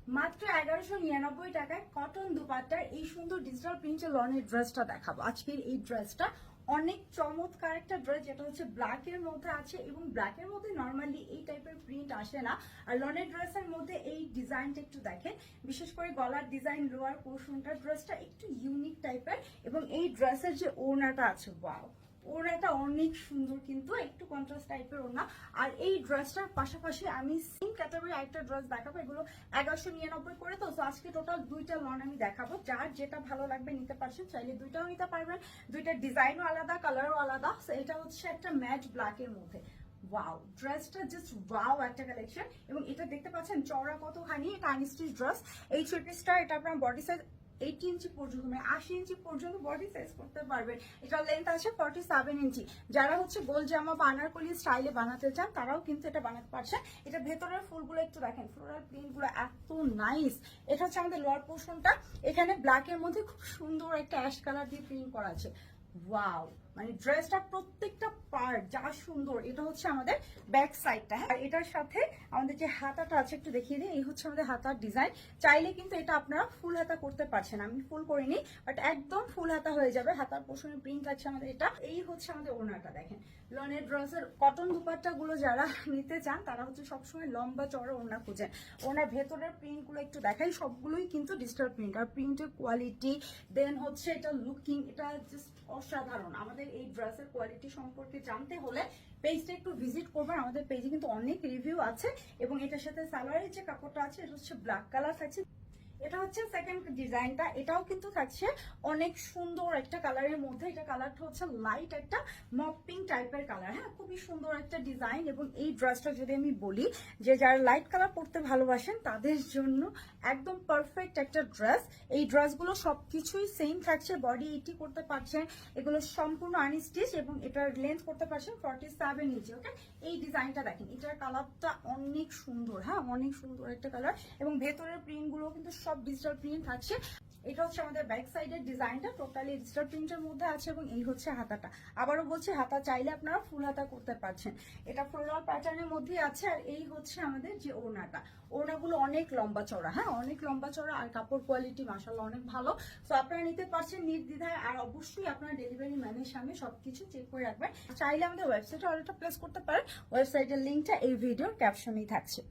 মাত্র 1199 টাকায় কটন দুপাট্টার এই সুন্দর ডিজিটাল প্রিন্টের লনের ড্রেসটা দেখাবো। আজকের এই ড্রেসটা অনেক চমৎকার একটা ড্রেস, যেটা হচ্ছে ব্ল্যাকের মধ্যে আছে এবং ব্ল্যাকের মধ্যে নর্মালি এই টাইপের প্রিন্ট আসে না। আর লনের ড্রেসের মধ্যে এই ডিজাইনটা একটু দেখেন, বিশেষ করে গলার ডিজাইন, লোয়ার পোর্শনটা ড্রেসটা একটু ইউনিক টাইপের। এবং এই ড্রেসের যে ওড়নাটা আছে, ওয়াও, ওড়নাটা অনেক সুন্দর, কিন্তু একটু কন্ট্রাস্ট টাইপের ওড়না। আর এই ড্রেসটার পাশাপাশি আমি সেম ক্যাটাগরি একটা ড্রেস দেখাবো, এগুলো 1199 করে। তো আজকে টোটাল দুইটা লন আমি দেখাবো, যার যেটা ভালো লাগবে নিতে পারছেন, চাইলে দুইটাও নিতে পারবেন। দুইটার ডিজাইনও আলাদা, কালারও আলাদা। এটা হচ্ছে একটা ম্যাট ব্ল্যাকের মধ্যে। ওয়াও, ড্রেসটা জাস্ট ওয়াও একটা কালেকশন। এবং এটা দেখতে পাচ্ছেন চওড়া কতখানি, এটা আনস্টিচ ড্রেস। এই থ্রি পিসটা এটা আপনার বডি সাইজ 80 ইঞ্চি পর্যন্ত, মানে 80 ইঞ্চি পর্যন্ত বডি সাইজ করতে পারবেন। এটা লেন্থ আছে 47 ইঞ্চি। যারা হচ্ছে গোল জামা বা আনারকলি স্টাইলে বানাতে চান তারাও কিন্তু এটা বানাতে পারছেন। এটা ভেতরের ফুলগুলো একটু দেখেন, ফ্লোরাল প্রিন্টগুলো এত নাইস। এটা হচ্ছে আমাদের লোয়ার পোর্শনটা, এখানে ব্ল্যাকের মধ্যে খুব সুন্দর একটা অ্যাশ কালার দিয়ে প্রিন্ট করা আছে। ওয়াও, মানে ড্রেসটা প্রত্যেকটা পার্ট যা সুন্দর। এটা হচ্ছে আমাদের ব্যাক সাইডটা, হ্যাঁ। আর এটার সাথে আমাদের যে হাতাটা আছে একটু দেখিয়ে দিই, এই হচ্ছে আমাদের হাতার ডিজাইন। চাইলে কিন্তু এটা আপনারা ফুল হাতা করতে পারছেন, আমি ফুল করিনি, বাট একদম ফুল হাতা হয়ে যাবে। হাতার পোর্শনে প্রিন্ট আছে আমাদের এটা। এই হচ্ছে আমাদের ওড়নাটা দেখেন। লনের ড্রেসের কটন দুপাট্টা গুলো যারা নিতে চান তারা হচ্ছে সবসময় লম্বা চড়া ওড়না খুঁজেন। ওড়নার ভেতরের প্রিন্ট গুলো একটু দেখাই, সবগুলোই কিন্তু ডিজিটাল প্রিন্ট। আর প্রিন্টের কোয়ালিটি, দেন হচ্ছে এটা লুকিং, এটা জাস্ট অসাধারণ। আমাদের এই ড্রেসের কোয়ালিটি সম্পর্কে জানতে হলে পেজটা একটু ভিজিট করবেন। আমাদের পেজে কিন্তু অনেক রিভিউ আছে। এবং এটার সাথে সালোয়ারের যে কাপড়টা আছে এটা হচ্ছে ব্ল্যাক কালার থাকছে। এটা হচ্ছে সেকেন্ড ডিজাইনটা, এটাও কিন্তু থাকছে অনেক সুন্দর একটা কালারের মধ্যে। এটা কালারটা হচ্ছে লাইট একটা মপ পিঙ্ক টাইপের কালার, হ্যাঁ, খুবই সুন্দর একটা ডিজাইন। এবং এই ড্রেসটা যদি আমি বলি যে যারা লাইট কালার পরতে ভালোবাসেন তাদের জন্য একদম পারফেক্ট একটা ড্রেস। এই ড্রেসগুলো সবকিছুই সেম থাকছে, বডি 80 করতে পারছেন, এগুলো সম্পূর্ণ আনস্টিচ। এবং এটার লেন্থ করতে পারছেন 47 ইঞ্চি। ওকে, এই ডিজাইনটা দেখেন, এটার কালারটা অনেক সুন্দর, হ্যাঁ, অনেক সুন্দর একটা কালার। এবং ভেতরের প্রিন্টগুলো কিন্তু সব ডিজিটাল প্রিন্ট থাকছে। এটা হচ্ছে আমাদের ব্যাক সাইডের ডিজাইনটা, টোটালি ডিজিটাল প্রিন্টের মধ্যে আছে। এবং এই হচ্ছে হাতাটা, আবারও বলছি হাতা চাইলে আপনারা ফুল হাতা করতে পারছেন। এটা ফ্লোরাল প্যাটার্নের মধ্যে আছে। আর এই হচ্ছে আমাদের যে ওড়নাটা, ওড়নাগুলো অনেক লম্বা চড়া, হ্যাঁ, অনেক লম্বা চড়া। আর কাপড় কোয়ালিটি মাশাআল্লাহ অনেক ভালো। তো আপনারা নিতে পারছেন নির্দ্বিধায়। আর অবশ্যই আপনারা ডেলিভারি ম্যানের সামনে সবকিছু চেক করে রাখবেন। চাইলে আমাদের ওয়েবসাইটে অর্ডারটা প্লেস করতে পারেন। ওয়েবসাইটের লিঙ্কটা এই ভিডিওর ক্যাপশনেই থাকছে।